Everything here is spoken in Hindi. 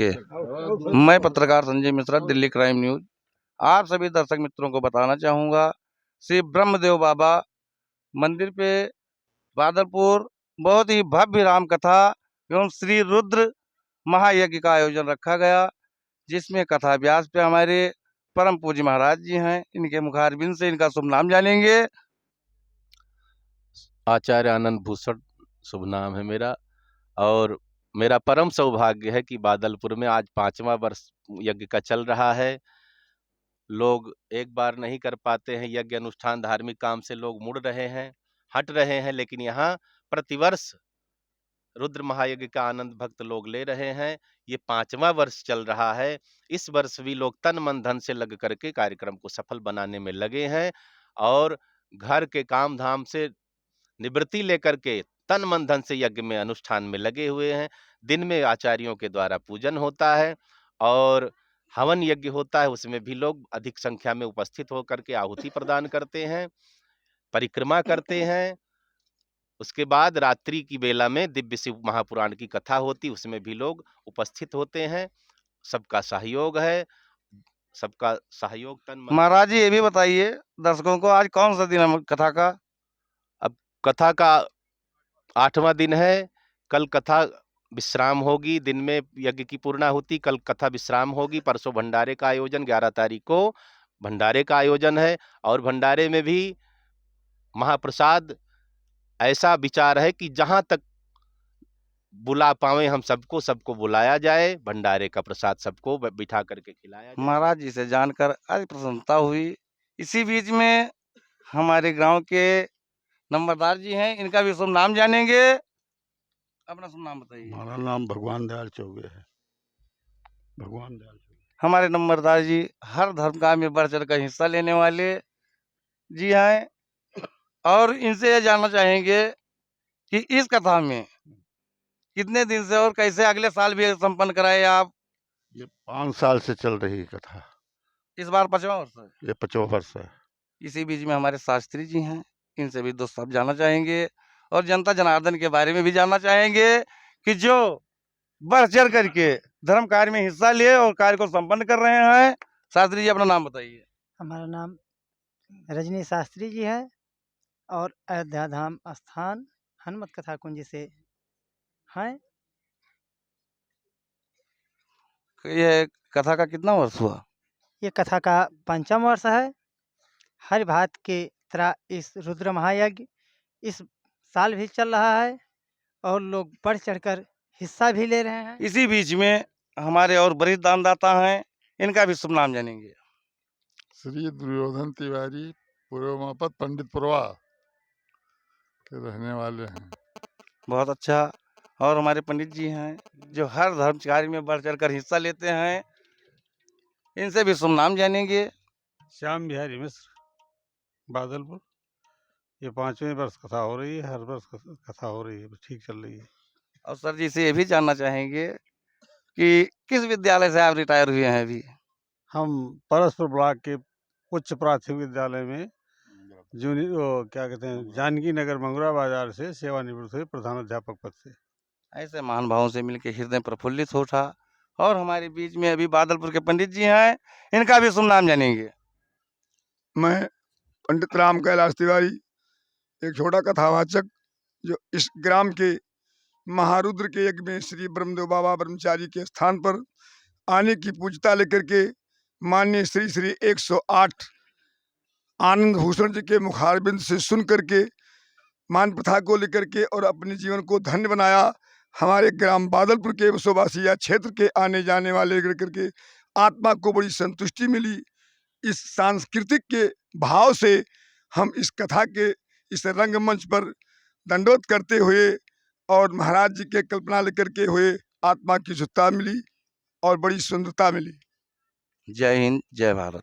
के। मैं पत्रकार संजय मिश्रा, दिल्ली क्राइम न्यूज। आप सभी दर्शक मित्रों को बताना चाहूँगा, श्री ब्रह्मदेव बाबा मंदिर पे बादलपुर बहुत ही भव्य राम कथा एवं श्री रुद्र महायज्ञ का आयोजन रखा गया, जिसमें कथा व्यास पे हमारे परम पूज्य महाराज जी हैं। इनके मुखारबिंद से इनका शुभ नाम जानेंगे। आचार्य आनंद भूषण शुभ नाम है मेरा, और मेरा परम सौभाग्य है कि बादलपुर में आज 5वां वर्ष यज्ञ का चल रहा है। लोग एक बार नहीं कर पाते हैं यज्ञ अनुष्ठान, धार्मिक काम से लोग मुड़ रहे हैं, हट रहे हैं, लेकिन यहाँ प्रतिवर्ष रुद्र महायज्ञ का आनंद भक्त लोग ले रहे हैं। ये 5वां वर्ष चल रहा है। इस वर्ष भी लोग तन मन धन से लग करके कार्यक्रम को सफल बनाने में लगे हैं, और घर के काम धाम से निवृत्ति लेकर के तन मन धन से यज्ञ में अनुष्ठान में लगे हुए हैं। दिन में आचार्यों के द्वारा पूजन होता है और हवन यज्ञ होता है, उसमें भी लोग अधिक संख्या में उपस्थित होकर के आहुति प्रदान करते हैं, परिक्रमा करते हैं। उसके बाद रात्रि की बेला में दिव्य शिव महापुराण की कथा होती, उसमें भी लोग उपस्थित होते हैं। सबका सहयोग है, सबका सहयोग तन मन। महाराज जी, ये भी बताइए दर्शकों को, आज कौन सा दिन है कथा का? अब कथा का 8वां दिन है। कल कथा विश्राम होगी, दिन में यज्ञ की पूर्णाहुति, कल कथा विश्राम होगी। परसों भंडारे का आयोजन, 11 तारीख को भंडारे का आयोजन है, और भंडारे में भी महाप्रसाद ऐसा विचार है कि जहां तक बुला पावे हम सबको बुलाया जाए, भंडारे का प्रसाद सबको बिठा करके खिलाया जाए। महाराज जी से जानकर आज प्रसन्नता हुई। इसी बीच में हमारे गांव के नंबरदार जी हैं, इनका भी शुभ नाम जानेंगे। अपना शुभ नाम बताइए। हमारा नाम भगवान दयाल चौबे है। भगवान दयाल चौबे हमारे नंबरदार जी हर धर्म काम में बढ़ चढ़ कर हिस्सा लेने वाले जी हैं, और इनसे यह जानना चाहेंगे कि इस कथा में कितने दिन से और कैसे अगले साल भी संपन्न कराए आप? ये 5 साल से चल रही कथा। इस बार 5वां वर्ष है। ये 5वां वर्ष है। इसी बीच में हमारे शास्त्री जी हैं, इनसे भी 2 शब्द जानना चाहेंगे, और जनता जनार्दन के बारे में भी जानना चाहेंगे कि जो बढ़ चढ़ करके धर्म कार्य में हिस्सा लिए और कार्य को संपन्न कर रहे हैं। शास्त्री जी, अपना नाम बताइए। हमारा नाम रजनी शास्त्री जी है, और अयोध्या धाम स्थान हनुमत कथा कुंज से हैं। ये कथा का कितना वर्ष हुआ? ये कथा का 5वां वर्ष है। हर भात के तरह इस रुद्र महायज्ञ इस साल भी चल रहा है, और लोग बढ़ चढ़कर हिस्सा भी ले रहे हैं। इसी बीच में हमारे और वरिष्ठ दानदाता हैं, इनका भी शुभ नाम जानेंगे। श्री दुर्योधन तिवारी पूर्वमापत पंडितपुरवा के रहने वाले हैं। बहुत अच्छा। और हमारे पंडित जी हैं, जो हर धर्म कार्य में बढ़ चढ़ कर हिस्सा लेते हैं, इनसे भी शुभ नाम जानेंगे। श्याम बिहारी मिश्र, बादलपुर। ये 5वें वर्ष कथा हो रही है, हर वर्ष कथा हो रही है, ठीक चल रही है। और सर जी से ये भी जानना चाहेंगे कि किस विद्यालय से आप रिटायर हुए हैं अभी? हम परसपुर ब्लॉक के उच्च प्राथमिक विद्यालय में क्या कहते हैं, जानकी नगर मंगुरा बाजार से सेवानिवृत्त हुए, प्रधान अध्यापक पद से। ऐसे महान भावों से मिलकर हृदय प्रफुल्लित हो उठा। और हमारे बीच में अभी बादलपुर के पंडित जी हैं, इनका भी शुभ नाम जानेंगे। मैं पंडित राम कैलाश तिवारी, एक छोटा कथावाचक, जो इस ग्राम के महारुद्र के यज्ञ में श्री ब्रह्मदेव बाबा ब्रह्मचारी के स्थान पर आने की पूजता लेकर के माननीय श्री श्री 108 आनंद भूषण जी के मुखारबिंद से सुन करके मान प्रथा को लेकर के और अपने जीवन को धन्य बनाया। हमारे ग्राम बादलपुर के वसोवासी या क्षेत्र के आने जाने वाले लेकर के आत्मा को बड़ी संतुष्टि मिली। इस सांस्कृतिक के भाव से हम इस कथा के इस रंगमंच पर दंडोत करते हुए और महाराज जी के कल्पना लेकर के हुए आत्मा की शुद्धता मिली और बड़ी सुंदरता मिली। जय हिंद, जय भारत।